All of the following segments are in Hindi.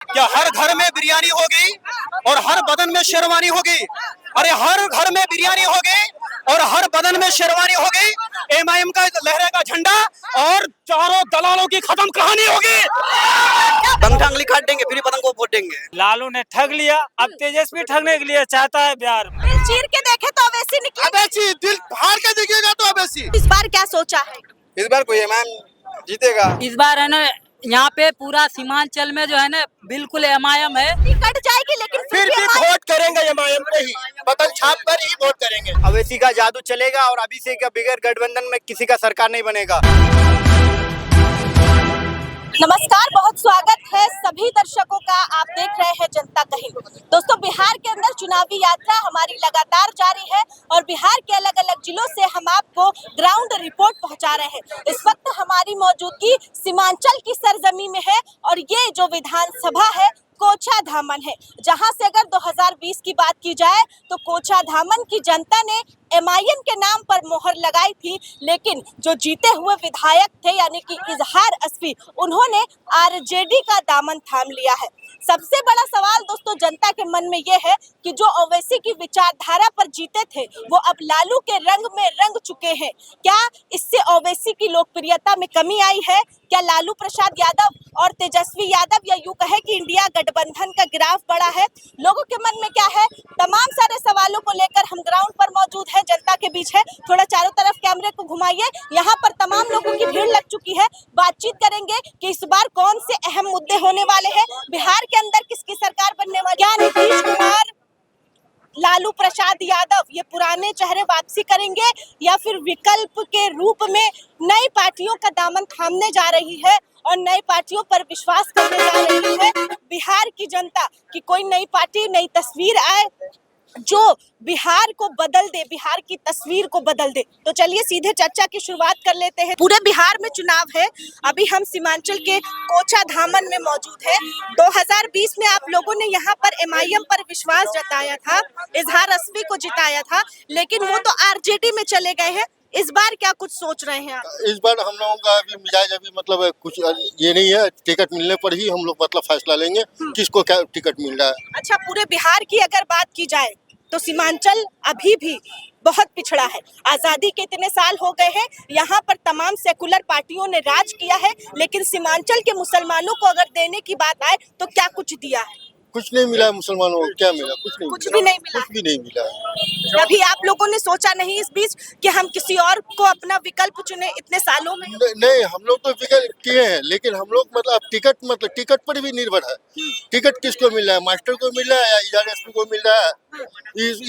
क्या हर घर में बिरयानी होगी और हर बदन में शेरवानी होगी? अरे हर घर में बिरयानी होगी और हर बदन में शेरवानी होगी। एमआईएम का लहरेगा झंडा और चारों दलालों की खत्म कहानी होगी। पंखा काट देंगे फिर पतंग को फोड़ देंगे। लालू ने ठग लिया, अब तेजस्वी ठगने के लिए चाहता है बिहार में। दिल चीर के देखे तो अवैसी निकले। अवैसी दिल फाड़ के देखिएगा तो अवैसी। इस बार क्या सोचा है? इस बार कोई एमआईएम जीतेगा। इस बार है ना यहाँ पे पूरा सीमांचल में जो है ना बिल्कुल एमआईएम है। कट जाएगी लेकिन फिर भी वोट करेंगे एमआईएम पे ही, बटन छाप कर ही वोट करेंगे। अवैसी का जादू चलेगा और अभी से का बगैर गठबंधन में किसी का सरकार नहीं बनेगा। नमस्कार, बहुत स्वागत है सभी दर्शकों का। आप देख रहे हैं जनता कहीं। दोस्तों, बिहार के अंदर चुनावी यात्रा हमारी लगातार जारी है और बिहार के अलग अलग जिलों से हम आपको ग्राउंड रिपोर्ट पहुंचा रहे हैं। इस वक्त हमारी मौजूदगी सीमांचल की सरजमी में है और ये जो विधानसभा है कोचा धामन है, जहां से अगर 2020 की बात की जाए तो कोचा धामन की जनता ने एमआईएम के नाम पर मोहर लगाई थी, लेकिन जो जीते हुए विधायक थे यानी कि इजहार अस्फी, उन्होंने आरजेडी का दामन थाम लिया है। सबसे बड़ा सवाल दोस्तों जनता के मन में ये है कि जो ओवैसी की विचारधारा पर जीते थे वो अब लालू के रंग में रंग चुके हैं। क्या इससे ओवैसी की लोकप्रियता में कमी आई है? क्या लालू प्रसाद यादव और तेजस्वी यादव या यूं कहे कि इंडिया गठबंधन का ग्राफ बढ़ा है? लोगों के मन में क्या है? तमाम सारे सवालों को लेकर हम ग्राउंड पर मौजूद है, जनता के बीच है। थोड़ा चारों तरफ कैमरे को घुमाइए, यहाँ पर तमाम लोगों की भीड़ लग चुकी है। बातचीत करेंगे कि इस बार कौन से अहम मुद्दे होने वाले हैं, बिहार के अंदर किसकी सरकार बनने वाली, क्या नीतीश कुमार, लालू प्रसाद यादव ये पुराने चेहरे वापसी करेंगे या फिर विकल्प के रूप में नई पार्टियों का दामन थामने जा रही है और नई पार्टियों पर विश्वास करने जा रही है बिहार की जनता कि कोई नई पार्टी, नई तस्वीर आए जो बिहार को बदल दे, बिहार की तस्वीर को बदल दे। तो चलिए सीधे चर्चा की शुरुआत कर लेते हैं। पूरे बिहार में चुनाव है, अभी हम सीमांचल के कोचा धामन में मौजूद है। 2020 में आप लोगों ने यहाँ पर एमआईएम पर विश्वास जताया था, इजहार अस्फी को जिताया था, लेकिन वो तो आरजेडी में चले गए हैं। इस बार क्या कुछ सोच रहे हैं आप? इस बार हम लोगों का अभी मिजाज अभी मतलब कुछ ये नहीं है, टिकट मिलने पर ही हम लोग मतलब फैसला लेंगे किसको क्या टिकट मिल रहा है। अच्छा, पूरे बिहार की अगर बात की जाए तो सीमांचल अभी भी बहुत पिछड़ा है। आजादी के इतने साल हो गए हैं, यहाँ पर तमाम सेकुलर पार्टियों ने राज किया है, लेकिन सीमांचल के मुसलमानों को अगर देने की बात आए तो क्या कुछ दिया है? कुछ नहीं मिला है मुसलमानों को, क्या मिला? कुछ नहीं, कुछ भी नहीं मिला। कुछ भी नहीं मिला है। कभी आप लोगों ने सोचा नहीं इस बीच कि हम किसी और को अपना विकल्प चुने इतने सालों में? नहीं, हम लोग तो विकल्प किए हैं, लेकिन हम लोग मतलब टिकट पर भी निर्भर है। टिकट किसको मिल रहा है? मास्टर को मिल रहा है या इजहार अस्फी को मिल रहा है?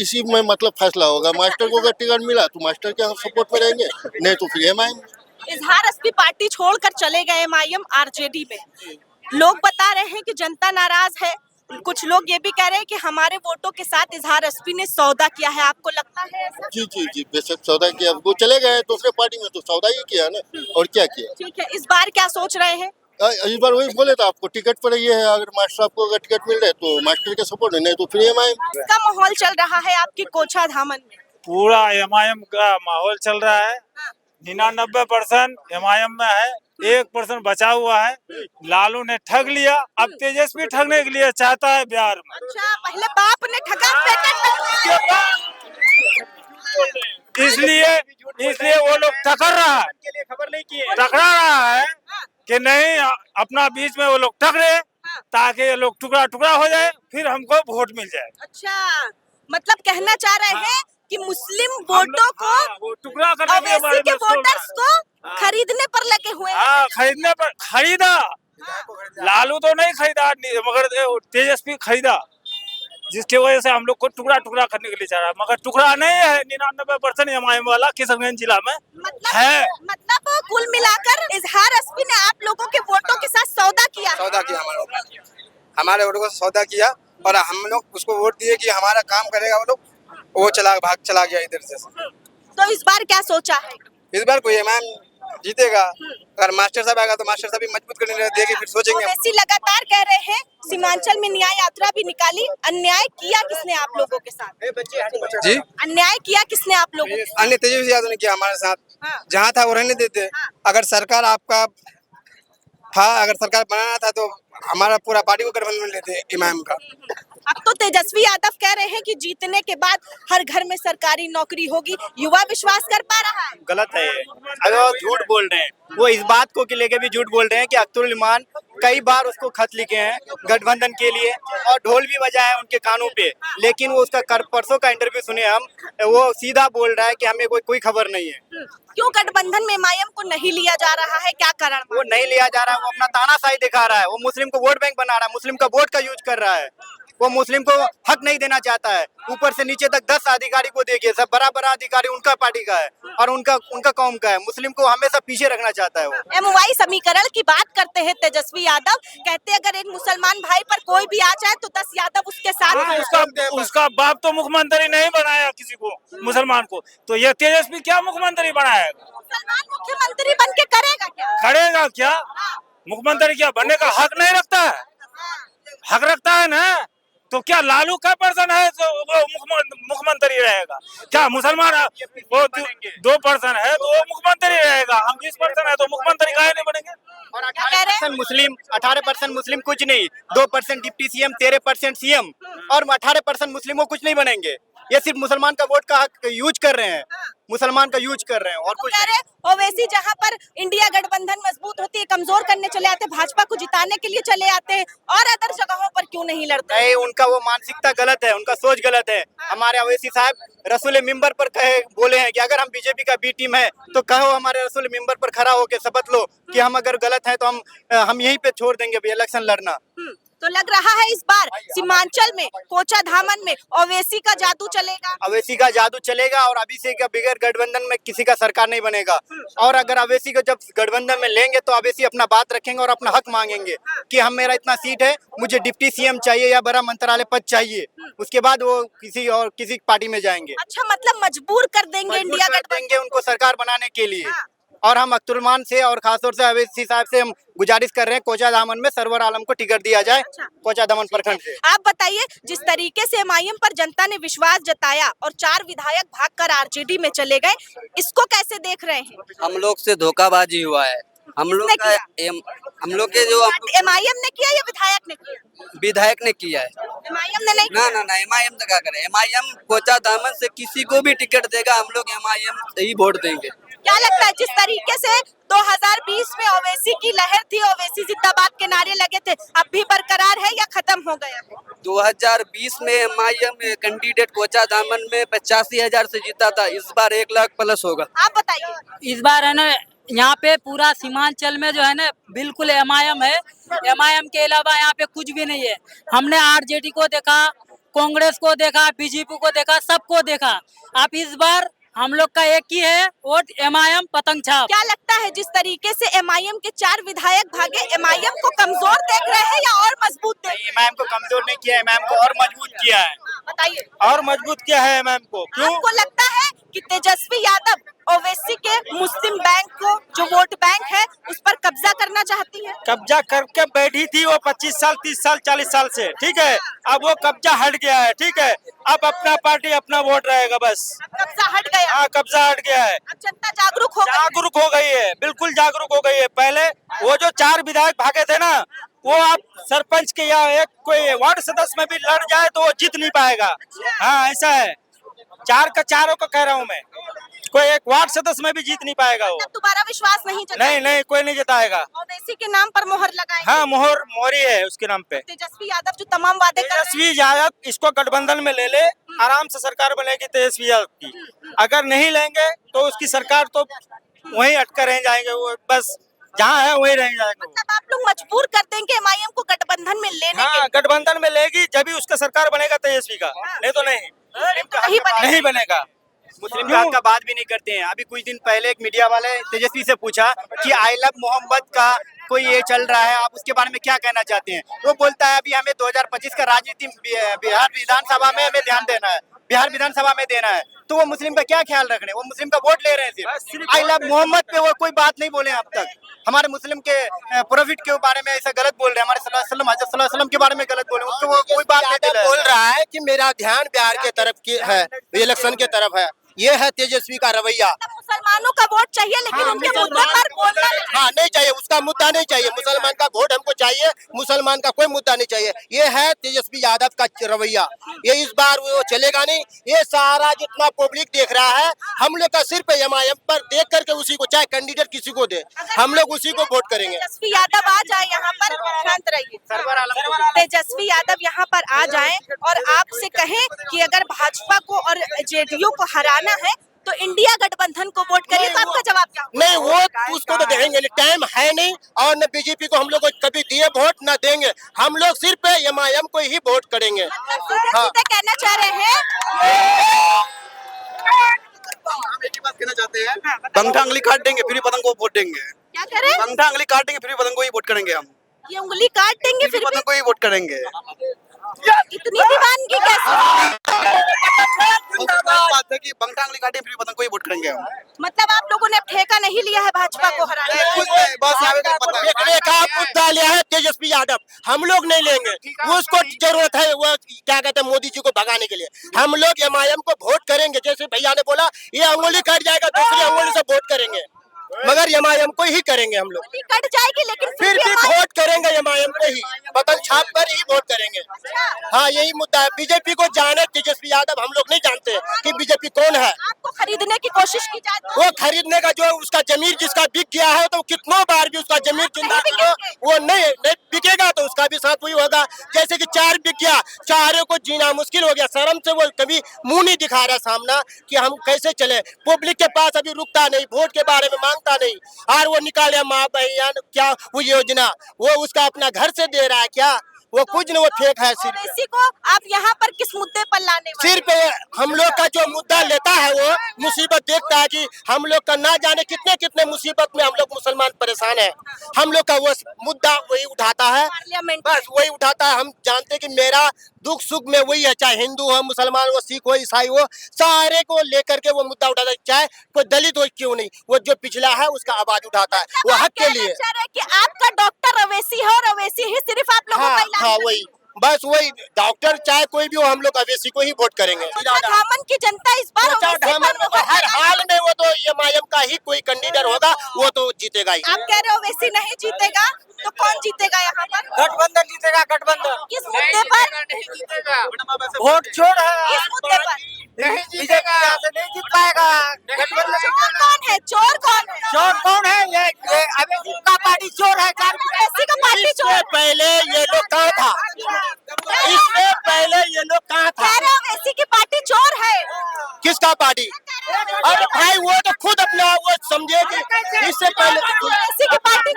इसी में मतलब फैसला होगा। मास्टर को अगर टिकट मिला तो मास्टर के हम सपोर्ट में रहेंगे, नहीं तो फिर एमआईएम। इजहार अस्फी पार्टी छोड़कर चले गए एमआईएम आरजेडी में। लोग बता रहे हैं कि जनता नाराज है, कुछ लोग ये भी कह रहे हैं कि हमारे वोटों के साथ इजहार अस्फी ने सौदा किया है। आपको लगता है ऐसा? जी बेशक सौदा किया। वो चले गए दूसरे पार्टी में तो सौदा ही किया ना, और क्या किया। ठीक है, इस बार क्या सोच रहे हैं? इस बार वही बोले था आपको, टिकट पर ये है, अगर मास्टर साहब को अगर टिकट मिल रहा है तो मास्टर के सपोर्ट है, नहीं तो फिर एमआईएम। इसका माहौल चल रहा है आपकी कोचा धामन में? पूरा एमआईएम का माहौल चल रहा है। 99% एमआईएम में है, 1% बचा हुआ है। लालू ने ठग लिया, अब तेजस्वी ठगने के लिए चाहता है बिहार में। अच्छा, पहले बाप ने ठगा, बेटा इसलिए वो लोग टकरा रहा है कि नहीं, अपना बीच में वो लोग टकरे ताकि ये लोग टुकड़ा टुकड़ा हो जाए, फिर हमको वोट मिल जाए। अच्छा, मतलब कहना चाह रहे हैं कि मुस्लिम वोटों को, टुकड़ा ओवैसी के वोटर्स को खरीदने पर लगे हुए हैं। खरीदने पर खरीदा। लालू तो नहीं खरीदा, मगर तेजस्वी खरीदा, जिसकी वजह से हम लोग को टुकड़ा टुकड़ा करने के लिए चाह रहा है। मगर टुकड़ा नहीं है, 99% एमआईएम वाला किशनगंज जिला में है। मतलब कुल मिलाकर इजहार अस्फी ने आप लोगों के वोटों के साथ सौदा किया। हमारे वोटों को सौदा किया और हम लोग उसको वोट दिए कि हमारा काम करेगा। वो भाग चला गया इधर से। तो इस बार क्या सोचा है? इस बार कोई एमआईएम जीतेगा। अगर मास्टर साहब आएगा तो मास्टर साहब भी मजबूत करने देंगे, फिर सोचेंगे। ओवैसी लगातार कह रहे हैं सीमांचल में न्याय यात्रा भी निकाली। अन्याय किया किसने आप लोगों के साथ? जी, अन्याय किया किसने आप लोगों के साथ? अन्य तेजस्वी यादव ने किया हमारे साथ। जहाँ था वो रहने देते। अगर सरकार आपका था, अगर सरकार बनाना था तो हमारा पूरा पार्टी को गठबंधन में लेते हैं इमाम का। अब तो तेजस्वी यादव कह रहे हैं कि जीतने के बाद हर घर में सरकारी नौकरी होगी। युवा विश्वास कर पा रहा है? गलत है ये। अगर वो झूठ बोल रहे हैं, वो इस बात को लेके भी झूठ बोल रहे हैं कि अख्तरुल इमान कई बार उसको खत लिखे हैं गठबंधन के लिए और ढोल भी बजाए हैं उनके कानों पे, लेकिन वो उसका परसों का इंटरव्यू सुने हम, वो सीधा बोल रहा है कि हमें कोई खबर नहीं है। क्यों गठबंधन में एमआईएम को नहीं लिया जा रहा है, क्या कारण? वो नहीं लिया जा रहा है, वो अपना तानाशाही दिखा रहा है, वो मुस्लिम को वोट बैंक बना रहा है, मुस्लिम का वोट का यूज कर रहा है, वो मुस्लिम को हक नहीं देना चाहता है। ऊपर से नीचे तक 10 अधिकारी को देखिए, सब बड़ा अधिकारी उनका पार्टी का है और उनका कौम का है। मुस्लिम को हमेशा पीछे रखना चाहता है वो। एमवाई समीकरण की बात करते हैं तेजस्वी यादव, कहते हैं अगर एक मुसलमान भाई पर कोई भी आ जाए तो 10 यादव उसके साथ हैं। उसका बाप तो मुख्यमंत्री नहीं बनाया किसी को, मुसलमान को, तो ये तेजस्वी क्या मुख्यमंत्री बनाएगा? मुसलमान मुख्यमंत्री बन के करेगा क्या? करेगा क्या? मुख्यमंत्री क्या बनने का हक नहीं रखता है? हक रखता है ना, तो क्या लालू का पर्सन है जो वो मुख्यमंत्री रहेगा? क्या मुसलमान वो 2% है तो वो मुख्यमंत्री रहेगा? हम 20% है तो मुख्यमंत्री काहे नहीं बनेंगे? और 18% मुस्लिम, 18% मुस्लिम कुछ नहीं, 2% डिप्टी सीएम, 13% सीएम और 18% मुस्लिम वो कुछ नहीं बनेंगे। ये सिर्फ मुसलमान का वोट का हक यूज कर रहे हैं, मुसलमान का यूज कर रहे हैं और कुछ नहीं। ओवैसी जहां पर इंडिया गठबंधन मजबूत होती है, कमजोर करने चले आते हैं, भाजपा को जिताने के लिए चले आते हैं, और अदर जगहों पर क्यों नहीं लड़ते? नहीं, उनका वो मानसिकता गलत है, उनका सोच गलत है। हमारे ओवैसी साहब रसूल मिंबर पर बोले हैं कि अगर हम बीजेपी का बी टीम है तो कहो हमारे रसूल मिंबर पर खड़ा होकर शपथ लो कि हम अगर गलत है तो हम यहीं पे छोड़ देंगे भी इलेक्शन लड़ना। तो लग रहा है इस बार सीमांचल में, कोचा धामन में ओवैसी का जादू चलेगा। अवैसी का जादू चलेगा और अभी से बगैर गठबंधन में किसी का सरकार नहीं बनेगा। और अगर अवैसी को जब गठबंधन में लेंगे तो अवैसी अपना बात रखेंगे और अपना हक मांगेंगे कि हम मेरा इतना सीट है, मुझे डिप्टी सीएम चाहिए या बड़ा मंत्रालय पद चाहिए। उसके बाद वो किसी पार्टी में जाएंगे। अच्छा, मतलब मजबूर कर देंगे इंडिया गठबंधन देंगे उनको सरकार बनाने के लिए। और हम अख्तरुल से और खासतौर से अवैसी साहब से हम गुजारिश कर रहे हैं कोचा दामन में सरवर आलम को टिकट दिया जाए। कोचा दामन प्रखंड से। आप बताइए, जिस तरीके से एमआईएम पर जनता ने विश्वास जताया और 4 विधायक भागकर आरजेडी में चले गए, इसको कैसे देख रहे हैं? हम लोग से धोखाबाजी हुआ है। हम लोग के जो एमआईएम ने किया या विधायक ने किया? विधायक ने किया है। एमआईएम ने नहीं ना किया। ना एमआईएम तो क्या करे, एमआईएम कोचा दामन से किसी को भी टिकट देगा, हम लोग एमआईएम से ही वोट देंगे। क्या लगता है, जिस तरीके से 2020 में ओवैसी की लहर थी, ओवैसी जिंदाबाद के नारे लगे थे, अब भी बरकरार है या खत्म हो गया? 2020 में एमआईएम कैंडिडेट कोचा दामन में 85,000 से जीता था, इस बार 1 लाख प्लस होगा। आप बताइए। इस बार है ना, यहाँ पे पूरा सीमांचल में जो है ना बिल्कुल एमआईएम है। एमआईएम के अलावा यहाँ पे कुछ भी नहीं है। हमने आरजेडी को देखा, कांग्रेस को देखा, बीजेपी को देखा, सबको देखा। अब इस बार हम लोग का एक ही है वोट, एमआईएम पतंग छाप। क्या लगता है, जिस तरीके से एमआईएम के 4 विधायक भागे, एमआईएम को कमजोर देख रहे हैं या और मजबूत देख रहे हैं? एमआईएम को कमजोर नहीं किया, एमआईएम को और मजबूत किया है। बताइए, और मजबूत किया है एमआईएम को। क्यों? आपको लगता है कि तेजस्वी यादव ओवैसी के मुस्लिम बैंक को, जो वोट बैंक है, उस पर कब्जा करना चाहती है? कब्जा करके बैठी थी वो 25 साल, 30 साल, 40 साल से, ठीक है। अब वो कब्जा हट गया है, ठीक है। अब अपना पार्टी अपना वोट रहेगा बस। अब कब्जा हट गया। हाँ, कब्जा हट गया है। अब जनता जागरूक हो गई। जागरूक हो गई है, बिल्कुल जागरूक हो गई है। पहले वो जो 4 विधायक भागे थे ना, वो आप सरपंच के या एक कोई वार्ड सदस्य में भी लड़ जाए तो वो जीत नहीं पाएगा। हाँ, ऐसा है। 4 का 4 को कह रहा हूँ मैं, कोई एक वार्ड सदस्य में भी जीत नहीं पाएगा वो। दोबारा विश्वास नहीं जताएंगे? नहीं, कोई नहीं जिताएगा। ओवैसी के नाम पर मोहर लगाएंगे? हाँ, मोहरी है उसके नाम पे। तेजस्वी यादव जो तमाम वादे कर रहे हैं, तेजस्वी यादव इसको गठबंधन में ले ले, आराम से सरकार बनेगी तेजस्वी यादव की। अगर नहीं लेंगे तो उसकी सरकार तो वहीं अटकर रह जाएंगे, वो बस जहाँ है वहीं रह जाएंगे। मतलब आप लोग मजबूर कर देंगे एमआईएम को गठबंधन में लेने हाँ, गठबंधन में लेगी जब भी उसका सरकार बनेगा तेजस्वी का, नहीं तो नहीं नहीं बनेगा। मुस्लिम का हक का बात भी नहीं करते हैं। अभी कुछ दिन पहले एक मीडिया वाले तेजस्वी से पूछा कि आई लव मोहम्मद का कोई ये चल रहा है, आप उसके बारे में क्या कहना चाहते हैं? वो बोलता है अभी हमें 2025 का राजनीति बिहार विधानसभा में हमें ध्यान देना है, बिहार विधानसभा में देना है। तो वो मुस्लिम का क्या ख्याल रख रहे हैं? वो मुस्लिम का वोट ले रहे हैं सिर्फ। आई लव मोहम्मद पे वो कोई बात नहीं बोले अब तक। हमारे मुस्लिम के प्रॉफिट के बारे में ऐसा गलत बोल रहे हैं, हमारे हज़रत सल्लल्लाहु अलैहि वसल्लम के बारे में गलत बोल रहे हैं। उनको वो कोई बात नहीं बोल रहा है कि मेरा ध्यान बिहार के तरफ की है, इलेक्शन के तरफ है, ये है तेजस्वी का रवैया। मुसलमानों का वोट चाहिए लेकिन उनके मुद्दे पर बोलना नहीं। हाँ, नहीं चाहिए, उसका मुद्दा नहीं चाहिए। मुसलमान का वोट हमको चाहिए, मुसलमान का कोई मुद्दा नहीं चाहिए। ये है तेजस्वी यादव का रवैया। ये इस बार वो चलेगा नहीं। ये सारा जितना पब्लिक देख रहा है, हम लोग का सिर्फ MIM पर देख करके उसी को, चाहे कैंडिडेट किसी को दे, हम लोग उसी को वोट करेंगे। तेजस्वी यादव आ जाए यहाँ पर, शांत रहिए। तेजस्वी यादव यहाँ पर आ जाएं और आपसे कहें कि अगर भाजपा को और JDU को हराना है तो इंडिया गठबंधन को वोट करिए, तो आपका जवाब क्या होगा? नहीं, वो उसको तो देंगे नहीं, टाइम है नहीं। और न बीजेपी को हम लोग कभी दिए वोट, न देंगे। हम लोग सिर्फ MIM को ही वोट करेंगे। सीधे कहना चाह रहे हैं। हम एक ही बात कहना चाहते हैं, पंखा उंगली काट देंगे फिर भी पतंग को वोट देंगे। क्या करें? पंखा उंगली काट देंगे फिर भी पतंग को ही वोट करेंगे। हम ये उंगली काट देंगे फिर भी पतंग को ही वोट करेंगे। इतनी दीवानगी कैसे? बात है कि पंखा उंगली काटे फिर भी पतंग को ही वोट करेंगे हम। मतलब आप लोगों ने अब ठेका नहीं लिया है भाजपा को हराने का? कुछ नहीं, बस यहाँ पे पता है। देखने का मुद्दा लिया है तेजस्वी यादव, हम लोग नहीं लेंगे। उसको जरूरत है, वो क्या कहते हैं, मोदी जी को भगाने के लिए। हम लोग MIM को वोट करेंगे। जैसे भैया ने बोला, ये अंगुली कट जाएगा, दूसरी अंगुली से वोट करेंगे, मगर MIM को ही करेंगे हम लोग। उंगली कट जाएगी लेकिन फिर भी वोट करेंगे MIM को ही, पतंग छाप कर ही वोट करेंगे। हाँ, यही मुद्दा है। बीजेपी को जाने तेजस्वी यादव, हम लोग नहीं जानते कि बीजेपी कौन है। आपको खरीदने की कोशिश की जाए तो? वो खरीदने का, जो उसका जमीन जिसका बिक गया है, तो कितनों बार भी उसका जमीन जिंदा वो नहीं बिकेगा तो उसका भी साथ वही होगा। जैसे कि 4 बिक गया, 4 को जीना मुश्किल हो गया। शर्म से वो कभी मुंह नहीं दिखा रहा सामना कि हम कैसे चले। पब्लिक के पास अभी रुकता नहीं, वोट के बारे में मांगता नहीं। और वो निकाले माँ बहन क्या वो योजना, वो उसका अपना घर से दे रहा है क्या? वो कुछ नहीं, वो फेक है। सिर्फ ओवैसी को आप यहाँ पर किस मुद्दे पर लाने वाले? सिर्फ हम लोग का जो मुद्दा लेता है, वो मुसीबत देखता है कि हम लोग का ना जाने कितने कितने मुसीबत में हम लोग मुसलमान परेशान है। हम लोग का वो मुद्दा वही उठाता है, पार्लियामेंट बस वही उठाता है। हम जानते कि मेरा दुख सुख में वही है, चाहे हिंदू हो, मुसलमान हो, सिख हो, ईसाई हो, सारे को लेकर के वो मुद्दा उठाता है। चाहे कोई दलित हो क्यों नहीं, वो जो पिछला है उसका आवाज उठाता है, वो हक के लिए। कि आपका डॉक्टर ओवैसी है और ओवैसी ही सिर्फ आप लोगों का इलाज हाँ, वही बस वही डॉक्टर चाहे कोई भी हो, हम लोग अवैसी को ही वोट करेंगे। धामन की जनता इस बार ओवैसी पर हर हाल में वो तो MIM का ही कोई कैंडिडेट होगा, वो तो जीतेगा ही। आप कह रहे हो ओवैसी नहीं जीतेगा, तो कौन जीतेगा यहाँ पर? गठबंधन जीतेगा, गठबंधन। किस मुद्दे पर? वोट छोड़ है, किस मुद्दे पर? नहीं जीतेगा, नहीं जीत पाएगा। गठबंधन चोर कौन है? चोर कौन है? चोर कौन है? ये अभी का पार्टी चोर है। ओवैसी का पार्टी चोर इससे है। पहले ये लोग कहाँ था? इससे पहले ये लोग कहाँ था? कह रहे हो ओवैसी की पार्टी चोर है। किसका पार्टी? अरे भाई, वो तो खुद अपना वो समझे कि इससे पहले ओवैसी की पार्टी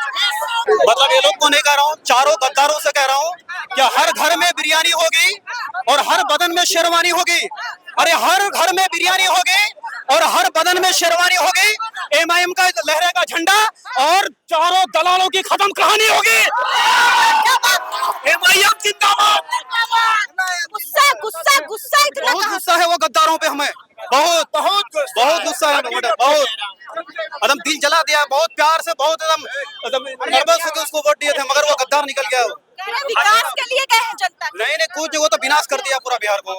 मतलब ये लोग को नहीं कह रहा हूँ, चारों गद्दारों से कह रहा हूँ कि हर घर में बिरयानी होगी और हर बदन में शेरवानी होगी। अरे हर घर में बिरयानी होगी और हर बदन में शेरवानी होगी। MIM का लहरेगा झंडा और चारों दलालों की खत्म कहानी होगी। MIM जिंदाबाद। गुस्सा गुस्सा गुस्सा इतना बहुत कहाँ? गुस्सा है वो गद्दारों पे, हमें बहुत बहुत बहुत गुस्सा है हमें, बहुत एकदम दिल जला दिया। बहुत प्यार से, बहुत एकदम नर्वस होकर उसको वोट दिए थे, मगर वो गद्दार निकल गया। कह रहे हैं विकास के लिए गए हैं जनता के। नहीं, कुछ वो तो विनाश कर दिया पूरा बिहार को,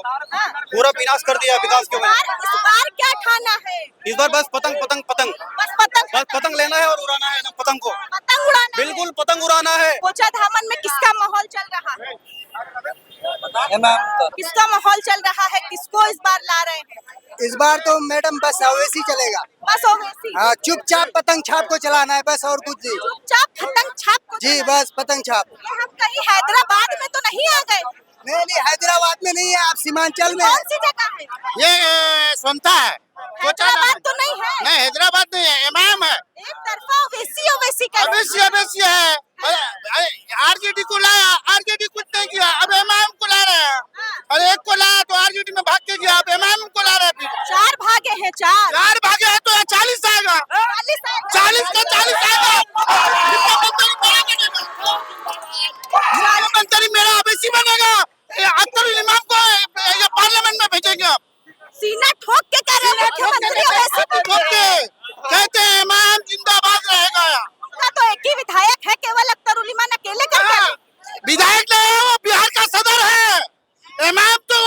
पूरा विनाश कर दिया विकास के वजह। इस बार क्या ठाना है? इस बार बस पतंग पतंग पतंग, बस पतंग बस पतंग लेना है और उड़ाना है ना पतंग को, पतंग उड़ाना है। बिल्कुल पतंग उड़ाना है। कोचा धामन में किसका माहौल चल रहा है? किसका माहौल चल रहा है? किसको इस बार ला रहे हैं? इस बार तो मैडम बस ओवैसी चलेगा। बस ओवैसी। हाँ, चुपचाप पतंग छाप को चलाना है बस, और कुछ नहीं। चुपचाप पतंग छाप को जी बस पतंग छाप। ये हम कहीं हैदराबाद में तो नहीं आ गए? नहीं, हैदराबाद में नहीं है, आप सीमांचल में। कौन सी जगह है? ये सोनता है, हैदराबाद तो नहीं है। नहीं हैदराबाद नहीं है, MIM है। एक तरफा ओवैसी ओवैसी कर रहे हैं। अवश्य है। RJD को लाया, RJD कुछ नहीं किया, अब MIM को ला रहे हैं। अरे एक को लाया तो RJD में भाग के गया, अब MIM को ला रहे हैं। 4 भागे हैं, 4 भागे हैं तो 40 आएगा, 40 का 40 आएगा। मंत्री मेरा अवैसी बनेगा, अख्तर इमाम को ये पार्लियामेंट में भेजेंगे। आप सीना ठोक के कह रहे हैं मुख्यमंत्री ओवैसी कहते हैं MIM जिंदाबाद रहेगा। का तो एक ही विधायक है, केवल अख्तर उलिमान अकेले करके। विधायक नहीं है, वो बिहार का सदर है। MIM तो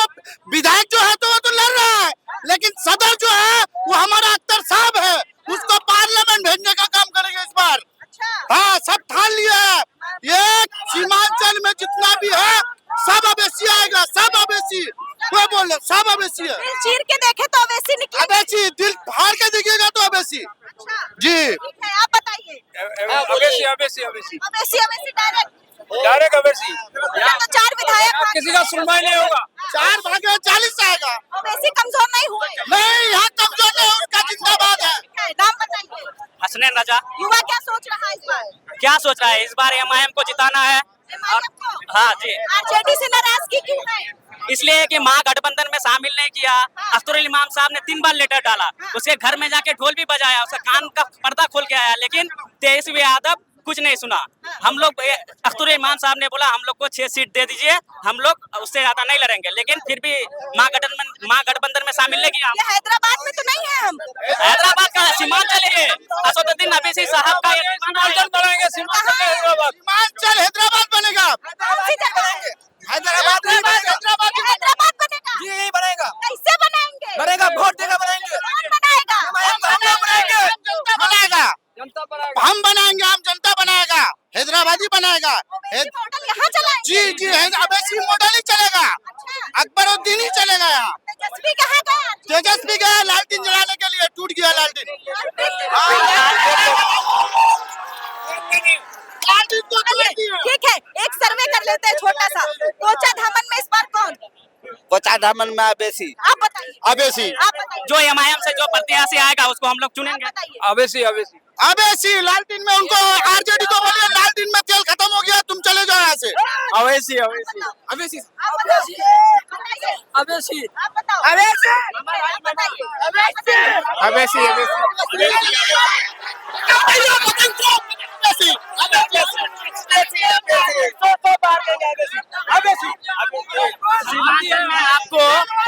विधायक जो है तो वो तो लड़ रहा है, लेकिन सदर जो है अवैसी है। दिल चीर के देखे तो अवैसी निकले। अवैसी दिल फाड़ के दिखेगा तो अवैसी। अच्छा, जी ठीक है, आप बताइए। अवैसी अवैसी अवैसी अवैसी अवैसी डायरेक्ट। डायरेक्ट अवैसी। यहाँ तो 4 विधायक भाग किसी का सुनवाई नहीं होगा। 4 भागे 40 आएगा। अवैसी कमजोर नहीं हुए। नहीं यहाँ कमजोर नहीं, उसका जिंदाबाद है। ठीक है, नाम बताइए। हसनैन रजा। युवा क्या सोच रहा है इस बार? क्या सोच रहा है इस बार एमआईएम को जिताना है। MIM को? हाँ जी, आरजेडी से नाराजगी क्यों है? इसलिए कि महागठबंधन में शामिल नहीं किया। अख्तरुल इमाम साहब ने 3 बार लेटर डाला, उसके घर में जाके ढोल भी बजाया, उसका कान का पर्दा खोल के आया, लेकिन तेजस्वी यादव कुछ नहीं सुना। हम लोग अख्तरुल इमाम साहब ने बोला हम लोग को 6 सीट दे दीजिए, हम लोग उससे ज्यादा नहीं लड़ेंगे, लेकिन फिर भी महागठबंधन में शामिल नहीं किया। ये हैदराबाद में तो नहीं है हम। हैदराबाद का सीमांचल है, असदुद्दीन अवैसी साहब का सीमांचल बनाएंगे, सीमांचल हैदराबाद। सीमांचल हैदराबाद बनेगा। कौन सी जगह? हैदराबाद नहीं बनेगा, हैदराबाद ये हैदराबाद बनेगा। जी यही बनेगा, कैसे बनाएंगे? बनेगा, वोट देकर बनाएंगे। कौन बनाएगा? जनता बनाएगा। जनता बनाएगा। हम बनाएंगे, हम जनता बनाएगा, हैदराबादी बनाएगा। अवैसी मॉडल यहाँ चलाएंगे। जी जी अवैसी मॉडल ही चलेगा, अच्छा, अकबरुद्दीन ही चलेगा यहाँ। तेजस्वी कहाँ गया? तेजस्वी गया लालटेन जलाने के लिए, टूट गया लालटेन। लालटेन को तोड़ दिया। ठीक है, एक सर्वे कर लेते हैं छोटा सा। कोचा धामन में इस बार कौन? कोचा धामन में अवैसी। आप बताइए। अवैसी। आप बताइए। जो एमआईएम से जो प्रत्याशी आएगा उसको हम लोग आप चुनेंगे। बताइए। अवैसी अवैसी अवैसी लालटेन में उनको आरजेडी को बोलिए लालटेन में तेल खत्म हो गया, तुम चले जाओ यहाँ से। अवैसी अवैसी अवैसी आप बताइए। अवैसी आप बताओ। अवैसी। आप बताइए। अवैसी सीमांचल में आपको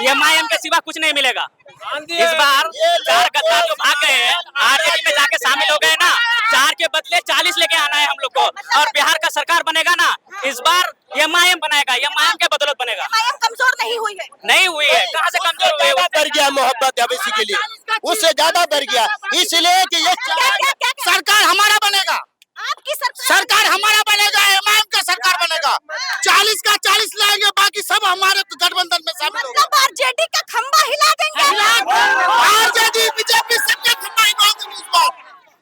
एमआईएम के सिवा कुछ नहीं मिलेगा। इस बार 4 गद्दार जो भाग गए हैं आरजेडी में जाके शामिल हो गए ना, 4 के बदले 40 लेके आना है हम लोग को, और बिहार का सरकार बनेगा ना, इस बार एमआईएम बनाएगा, एमआईएम के बदौलत बनेगा। MIM कमजोर नहीं हुई है। नहीं हुई है, कहाँ से कमजोर हुई है? बढ़ गया मोहब्बत अवैसी के लिए, उससे ज्यादा बढ़ गया, इसलिए कि ये सरकार हमारा बनेगा, आपकी सरकार सरकार हमारा बनेगा, एमआईएम का सरकार बनेगा। 40 का 40 लाएंगे, बाकी सब हमारे गठबंधन में शामिल होगा। मतलब आरजेडी का खंबा हिला देंगे। आरजेडी बीजेपी सबका खम्मा हिला देंगे इस बार।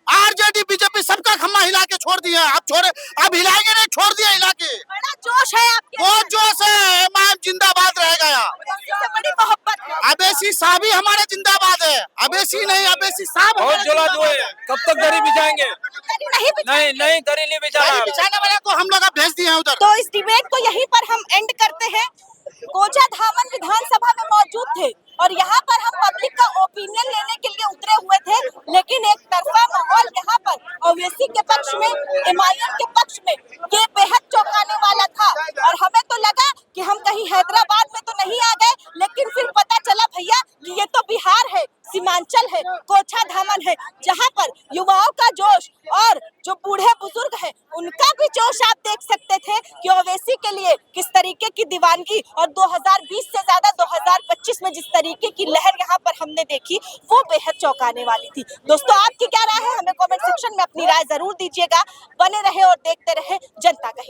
आरजेडी बीजेपी सबका खम्मा हिला के छोड़ दिया, अब हिलाएंगे नहीं, छोड़ दिया हिला के। बड़ा जोश है आपके। बहुत जोश है, एमआईएम जिंदाबाद रहेगा यहाँ। अवैसी से बड़ी मोहब्बत है। अवैसी साहब ही हमारे जिंदाबाद है, अवैसी नहीं, अवैसी साहब बहुत हमारे जला जो है, जिंदाबाद कब तक दरी बिछाएंगे? नहीं नहीं नहीं दरी नहीं बिछाना। है। बिछाने वाले को हम लोग अब भेज दिए हैं उधर। तो इस डिबेट को यहीं पर हम एंड करते हैं। कोचा धामन विधानसभा में मौजूद थे और यहाँ पर हम पब्लिक का ओपिनियन लेने के लिए उतरे हुए थे, लेकिन एक तरफा माहौल यहाँ पर ओवैसी के पक्ष में, एमआईएम के पक्ष में ये बेहद चौंकाने वाला था। और हमें तो लगा कि हम कहीं हैदराबाद में तो नहीं आ गए, लेकिन फिर पता चला भैया कि ये तो बिहार है, सीमांचल है, कोचा धामन है, जहाँ पर युवाओं का जोश और जो बूढ़े बुजुर्ग हैं उनका भी जोश आप देख सकते थे कि ओवैसी के लिए किस तरीके की दीवानगी, और 2020 से ज्यादा 2025 में जिस तरीके की लहर यहाँ पर हमने देखी वो बेहद चौंकाने वाली थी। दोस्तों आपकी क्या राय है, हमें कमेंट सेक्शन में अपनी राय जरूर दीजिएगा। बने रहे और देखते रहे जनता कहे।